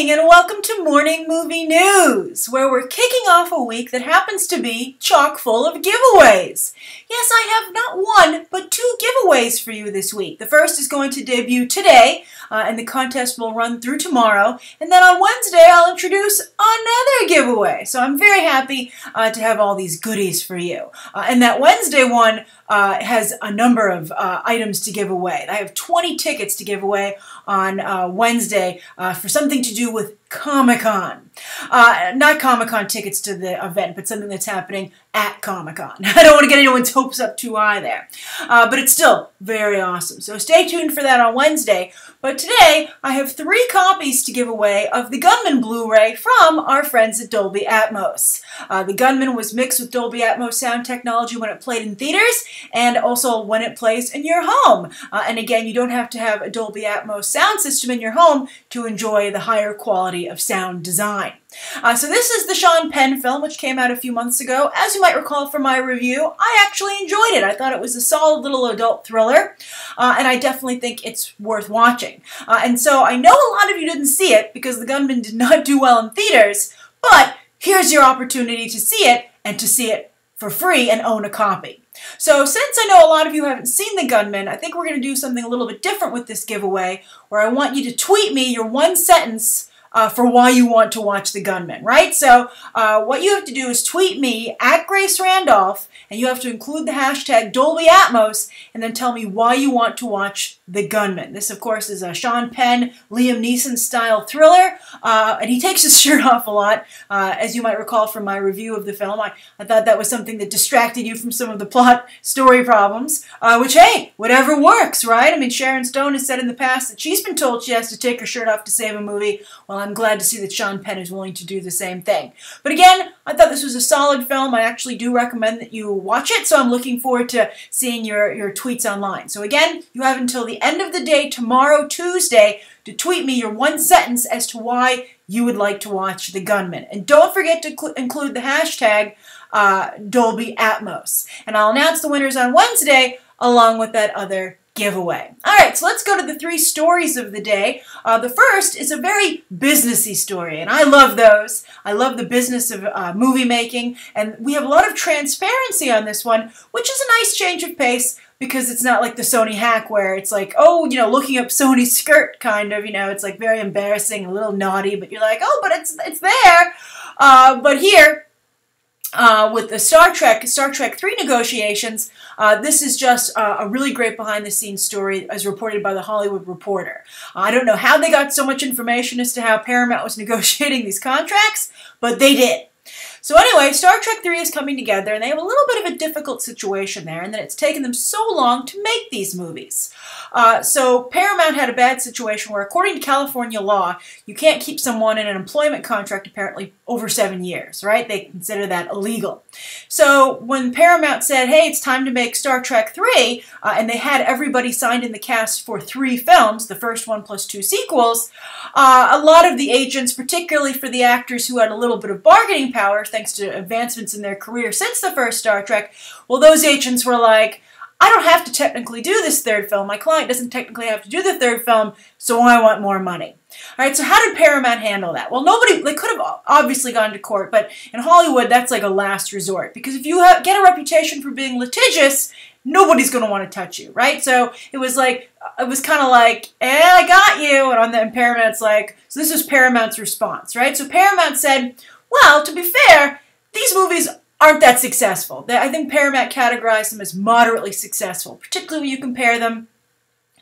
morning and welcome to Morning Movie News, where we're kicking off a week that happens to be chock full of giveaways. Yes, I have not one, but two giveaways for you this week. The first is going to debut today, and the contest will run through tomorrow. And then on Wednesday, I'll introduce another giveaway. So I'm very happy to have all these goodies for you. And that Wednesday one has a number of items to give away. I have 20 tickets to give away on Wednesday for something to do with Comic-Con. Not Comic-Con tickets to the event, but something that's happening at Comic-Con. I don't want to get anyone's hopes up too high there. But it's still very awesome. So stay tuned for that on Wednesday. But today, I have 3 copies to give away of the Gunman Blu-ray from our friends at DolbyAtmos. The Gunman was mixed with DolbyAtmos sound technology when it played in theaters, and also when it plays in your home. And again, you don't have to have a DolbyAtmos sound system in your home to enjoy the higher quality of sound design. So this is the Sean Penn film, which came out a few months ago. As you might recall from my review, I actually enjoyed it. I thought it was a solid little adult thriller, and I definitely think it's worth watching. And so I know a lot of you didn't see it because The Gunman did not do well in theaters, but here's your opportunity to see it, and to see it for free and own a copy. So since I know a lot of you haven't seen The Gunman, I think we're going to do something a little bit different with this giveaway, where I want you to tweet me your one sentence for why you want to watch The Gunman, right? So what you have to do is tweet me at Grace Randolph, and you have to include the hashtag DolbyAtmos, and then tell me why you want to watch The Gunman. This, of course, is a Sean Penn, Liam Neeson style thriller, and he takes his shirt off a lot, as you might recall from my review of the film. I thought that was something that distracted you from some of the plot story problems, which, hey, whatever works, right? I mean, Sharon Stone has said in the past that she's been told she has to take her shirt off to save a movie. Well, I'm glad to see that Sean Penn is willing to do the same thing. But again, I thought this was a solid film. I actually do recommend that you watch it, so I'm looking forward to seeing your tweets online. So again, you have until the end of the day tomorrow, Tuesday, to tweet me your one sentence as to why you would like to watch The Gunman. And don't forget to include the hashtag DolbyAtmos. And I'll announce the winners on Wednesday along with that other giveaway. Alright, so let's go to the 3 stories of the day. The first is a very businessy story, and I love those. I love the business of movie making, and we have a lot of transparency on this one, which is a nice change of pace, because it's not like the Sony hack where it's like, oh, you know, looking up Sony's skirt, kind of, you know, it's like very embarrassing, a little naughty, but you're like, oh, but it's there. But here, with the Star Trek 3 negotiations, this is just a really great behind-the-scenes story as reported by The Hollywood Reporter. I don't know how they got so much information as to how Paramount was negotiating these contracts, but they did. So anyway, Star Trek 3 is coming together, and they have a little bit of a difficult situation there, and that it's taken them so long to make these movies. So Paramount had a bad situation where, according to California law, you can't keep someone in an employment contract apparently over 7 years, right? They consider that illegal. So when Paramount said, hey, it's time to make Star Trek 3, and they had everybody signed in the cast for 3 films, the first one plus 2 sequels, a lot of the agents, particularly for the actors who had a little bit of bargaining power, thanks to advancements in their career since the first Star Trek, well, those agents were like, I don't have to technically do this 3rd film. My client doesn't technically have to do the 3rd film, so I want more money. All right, so how did Paramount handle that? Well, they could have obviously gone to court, but in Hollywood, that's like a last resort. Because if you get a reputation for being litigious, nobody's going to want to touch you, right? So it was kind of like, I got you, and Paramount's like, so this is Paramount's response, right? So Paramount said, well, to be fair, these movies aren't that successful. I think Paramount categorized them as moderately successful, particularly when you compare them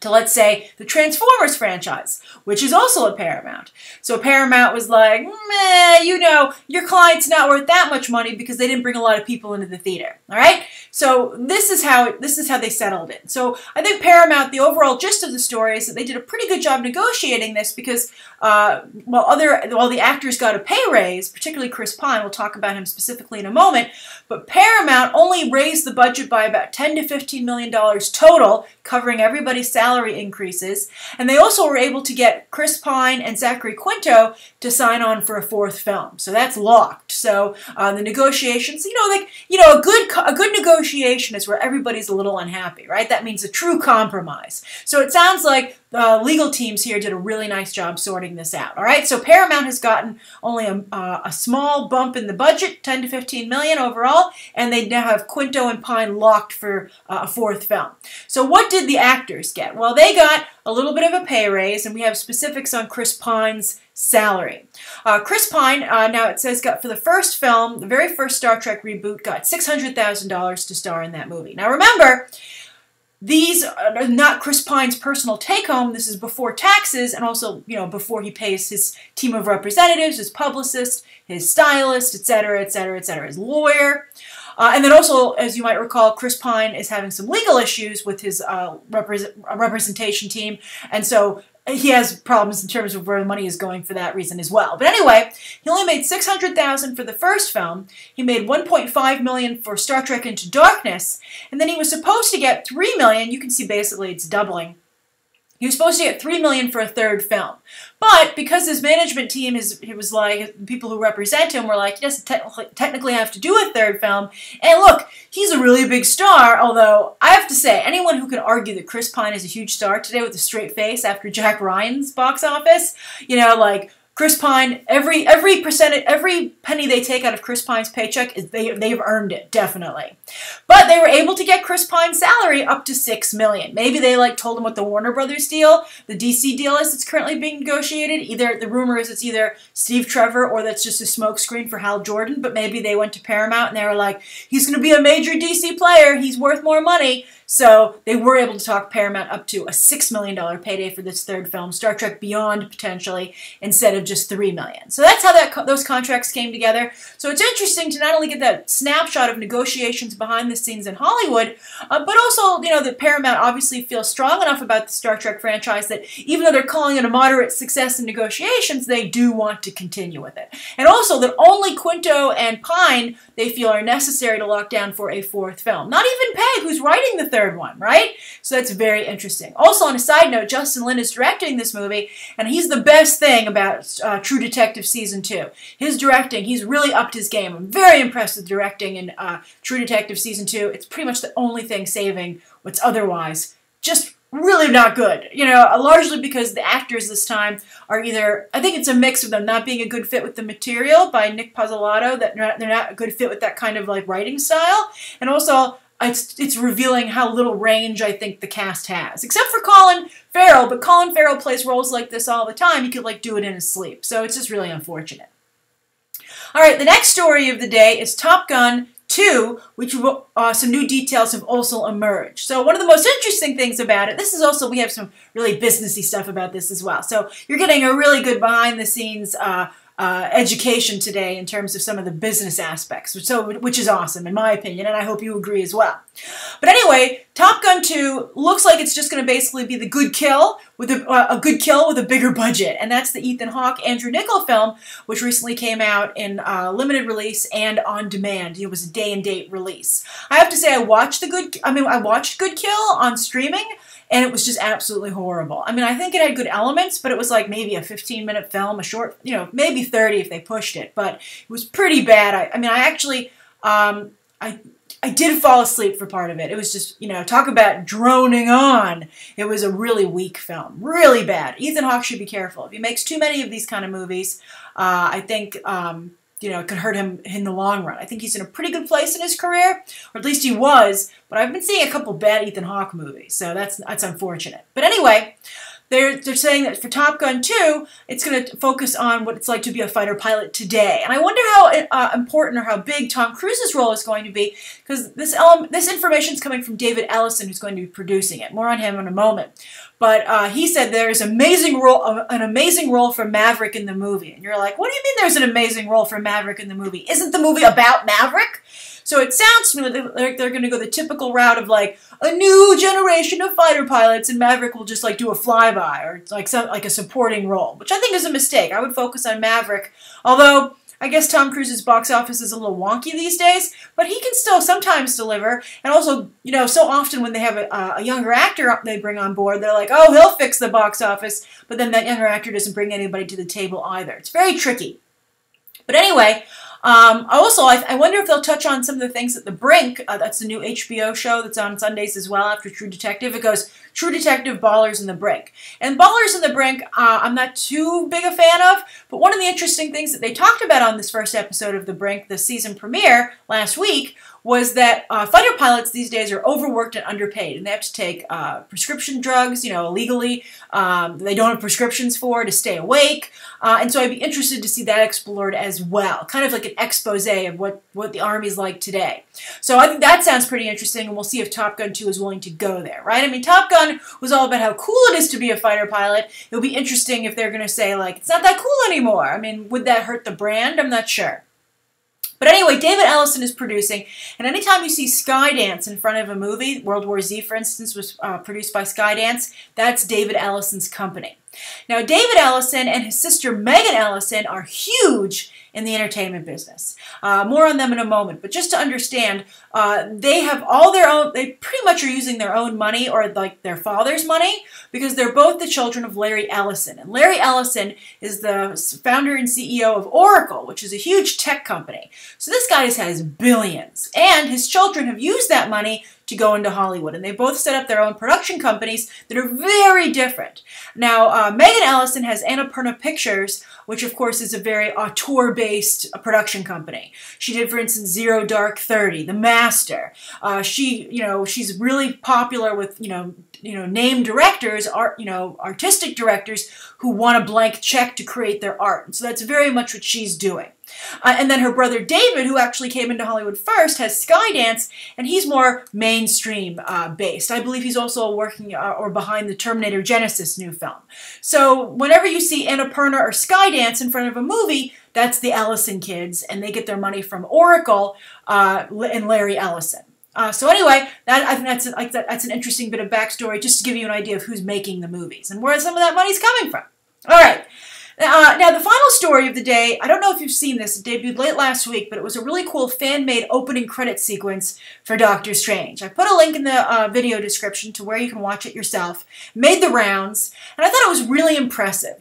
to, let's say, the Transformers franchise, which is also a Paramount. So Paramount was like, meh, you know, your client's not worth that much money because they didn't bring a lot of people into the theater, all right? So this is how they settled it. So I think Paramount, the overall gist of the story is that they did a pretty good job negotiating this because while the actors got a pay raise, particularly Chris Pine, we'll talk about him specifically in a moment, but Paramount only raised the budget by about $10 to $15 million total, covering everybody's salary increases, and they also were able to get Chris Pine and Zachary Quinto to sign on for a 4th film. So that's locked. So the negotiations, a good negotiation is where everybody's a little unhappy, right? That means a true compromise. So it sounds like the legal teams here did a really nice job sorting this out. All right, so Paramount has gotten only a small bump in the budget, 10 to 15 million overall, and they now have Quinto and Pine locked for a fourth film. So what did the actors get? Well, they got a little bit of a pay raise, and we have specifics on Chris Pine's salary. Chris Pine, now it says, got for the first film, the very first Star Trek reboot, got $600,000 to star in that movie. Now remember, these are not Chris Pine's personal take-home. This is before taxes and also, before he pays his team of representatives, his publicist, his stylist, etc., etc., etc., his lawyer. And then also, as you might recall, Chris Pine is having some legal issues with his representation team, and so he has problems in terms of where the money is going for that reason as well. But anyway, he only made $600,000 for the first film. He made $1.5 million for Star Trek Into Darkness, and then he was supposed to get $3 million. You can see basically it's doubling. He was supposed to get $3 million for a third film. But because his management team, he was like, people who represent him were like, he doesn't technically have to do a third film. And look, he's a really big star, although I have to say, anyone who can argue that Chris Pine is a huge star today with a straight face after Jack Ryan's box office, like Chris Pine, every penny they take out of Chris Pine's paycheck, they've earned it, definitely. But they were able to get Chris Pine's salary up to $6 million. Maybe they told him what the Warner Brothers deal, the DC deal is that's currently being negotiated. Either the rumor is it's either Steve Trevor or that's just a smokescreen for Hal Jordan. But maybe they went to Paramount and they were like, he's going to be a major DC player. He's worth more money. So they were able to talk Paramount up to a $6 million payday for this third film, Star Trek Beyond potentially, instead of just $3 million. So that's how those contracts came together. So it's interesting to not only get that snapshot of negotiations behind the scenes in Hollywood, but also, that Paramount obviously feels strong enough about the Star Trek franchise that even though they're calling it a moderate success in negotiations, they do want to continue with it. And also that only Quinto and Pine, they feel, are necessary to lock down for a fourth film. Not even Peg, who's writing the third one, right? So that's very interesting. Also, on a side note, Justin Lin is directing this movie, and he's the best thing about True Detective Season 2. His directing, he's really upped his game. I'm very impressed with directing in True Detective Season 2. It's pretty much the only thing saving what's otherwise just really not good. Largely because the actors this time are either, I think it's a mix of them not being a good fit with the material by Nick Pizzolatto, that they're not a good fit with that kind of writing style, and also it's revealing how little range I think the cast has. Except for Colin Farrell, but Colin Farrell plays roles like this all the time. He could do it in his sleep. So it's just really unfortunate. All right, the next story of the day is Top Gun 2, which some new details have also emerged. So one of the most interesting things about it, this is also, we have some really businessy stuff about this as well. So you're getting a really good behind-the-scenes education today in terms of some of the business aspects, which is awesome in my opinion, and I hope you agree as well. But anyway, Top Gun 2 looks like it's just going to basically be the good kill with a good kill with a bigger budget, and that's the Ethan Hawke, Andrew Niccol film, which recently came out in limited release and on demand. It was a day-and-date release. I have to say, I watched Good Kill on streaming, and it was just absolutely horrible. I think it had good elements, but it was maybe a 15-minute film, a short, maybe 30 if they pushed it, but it was pretty bad. I did fall asleep for part of it. It was just, talk about droning on. It was a really weak film. Really bad. Ethan Hawke should be careful. If he makes too many of these kind of movies, I think, it could hurt him in the long run. I think he's in a pretty good place in his career, or at least he was, but I've been seeing a couple bad Ethan Hawke movies, so that's unfortunate. But anyway, they're saying that for Top Gun 2, it's going to focus on what it's like to be a fighter pilot today. And I wonder how important or how big Tom Cruise's role is going to be, because this information is coming from David Ellison, who's going to be producing it. More on him in a moment. But he said there's an amazing role for Maverick in the movie. And you're like, what do you mean there's an amazing role for Maverick in the movie? Isn't the movie about Maverick? So it sounds to me like they're going to go the typical route of a new generation of fighter pilots, and Maverick will just do a flyby or like a supporting role, which I think is a mistake. I would focus on Maverick, although I guess Tom Cruise's box office is a little wonky these days, but he can still sometimes deliver. And also, so often when they have a younger actor they bring on board, they're like, oh, he'll fix the box office, but then that younger actor doesn't bring anybody to the table either. It's very tricky. But anyway, I wonder if they'll touch on some of the things at The Brink. That's the new HBO show that's on Sundays as well after True Detective. It goes True Detective, Ballers, and The Brink. And Ballers and The Brink, I'm not too big a fan of, but one of the interesting things that they talked about on this first episode of The Brink, the season premiere last week, was that fighter pilots these days are overworked and underpaid, and they have to take prescription drugs, illegally, they don't have prescriptions for to stay awake, and so I'd be interested to see that explored as well, kind of like an expose of what the Army's like today. So I think that sounds pretty interesting, and we'll see if Top Gun 2 is willing to go there, right? I mean, Top Gun was all about how cool it is to be a fighter pilot. It'll be interesting if they're going to say, like, it's not that cool anymore. I mean, would that hurt the brand? I'm not sure. But anyway, David Ellison is producing, and anytime you see Skydance in front of a movie, World War Z, for instance, was produced by Skydance, that's David Ellison's company. Now, David Ellison and his sister Megan Ellison are huge in the entertainment business. More on them in a moment, but just to understand, they have all their own, they pretty much are using their own money or like their father's money because they're both the children of Larry Ellison. And Larry Ellison is the founder and CEO of Oracle, which is a huge tech company. So this guy has billions, and his children have used that money to go into Hollywood, and they both set up their own production companies that are very different. Now, Megan Ellison has Annapurna Pictures, which of course is a very auteur-based production company. She did, for instance, Zero Dark 30, The Master. She's really popular with named directors, artistic directors who want a blank check to create their art. And so that's very much what she's doing. And then her brother David, who actually came into Hollywood first, has Skydance, and he's more mainstream based. I believe he's also working or behind the Terminator Genesis new film. So whenever you see Annapurna or Skydance in front of a movie, that's the Ellison kids, and they get their money from Oracle and Larry Ellison. So anyway, I think that's an interesting bit of backstory just to give you an idea of who's making the movies and where some of that money's coming from. All right. Now, the final story of the day, I don't know if you've seen this, it debuted late last week, but it was a really cool fan-made opening credit sequence for Doctor Strange. I put a link in the video description to where you can watch it yourself. Made the rounds, and I thought it was really impressive.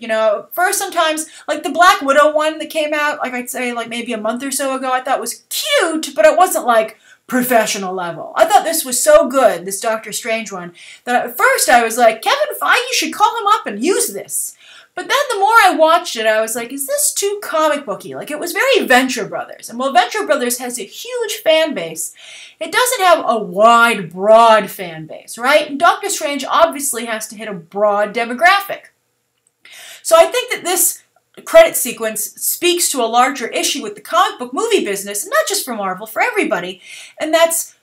First sometimes, like the Black Widow one that came out, like I'd say like maybe a month or so ago, I thought was cute, but it wasn't like professional level. I thought this was so good, this Doctor Strange one, that at first I was like, Kevin Feige should call him up and use this. But then the more I watched it, I was like, is this too comic booky? Like, it was very Venture Brothers. And while Venture Brothers has a huge fan base, it doesn't have a wide, broad fan base, right? And Doctor Strange obviously has to hit a broad demographic. So I think that this credit sequence speaks to a larger issue with the comic book movie business, and not just for Marvel, for everybody. And that's,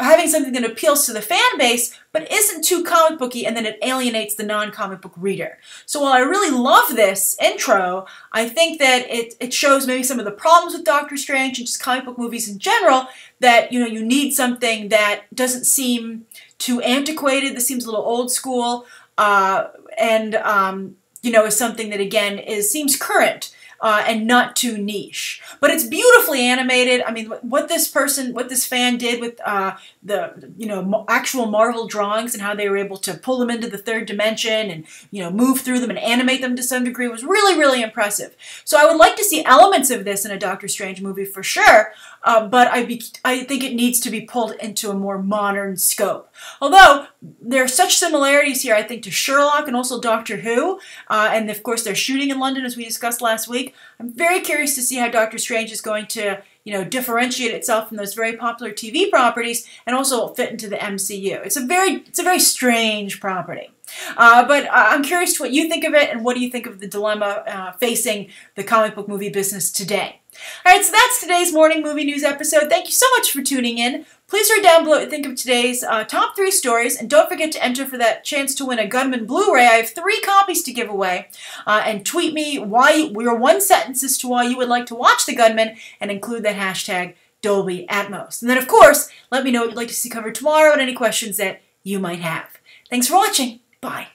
having something that appeals to the fan base, but isn't too comic booky, and then it alienates the non-comic book reader. So while I really love this intro, I think that it shows maybe some of the problems with Doctor Strange and just comic book movies in general, that you need something that doesn't seem too antiquated, that seems a little old school, is something that again seems current. And not too niche. But it's beautifully animated. I mean, what this fan did with the actual Marvel drawings and how they were able to pull them into the third dimension and move through them and animate them to some degree was really, really impressive. So I would like to see elements of this in a Doctor Strange movie for sure. But I think it needs to be pulled into a more modern scope. Although there are such similarities here, I think, to Sherlock and also Doctor Who, and of course they're shooting in London as we discussed last week. I'm very curious to see how Doctor Strange is going to, differentiate itself from those very popular TV properties and also fit into the MCU. It's a very strange property. But I'm curious to what you think of it, and what do you think of the dilemma facing the comic book movie business today. All right, so that's today's morning movie news episode. Thank you so much for tuning in. Please write down below what you think of today's top 3 stories, and don't forget to enter for that chance to win a Gunman Blu-ray. I have 3 copies to give away, and tweet me your one sentence as to why you would like to watch The Gunman, and include that hashtag DolbyAtmos. And then, of course, let me know what you'd like to see covered tomorrow and any questions that you might have. Thanks for watching. Bye.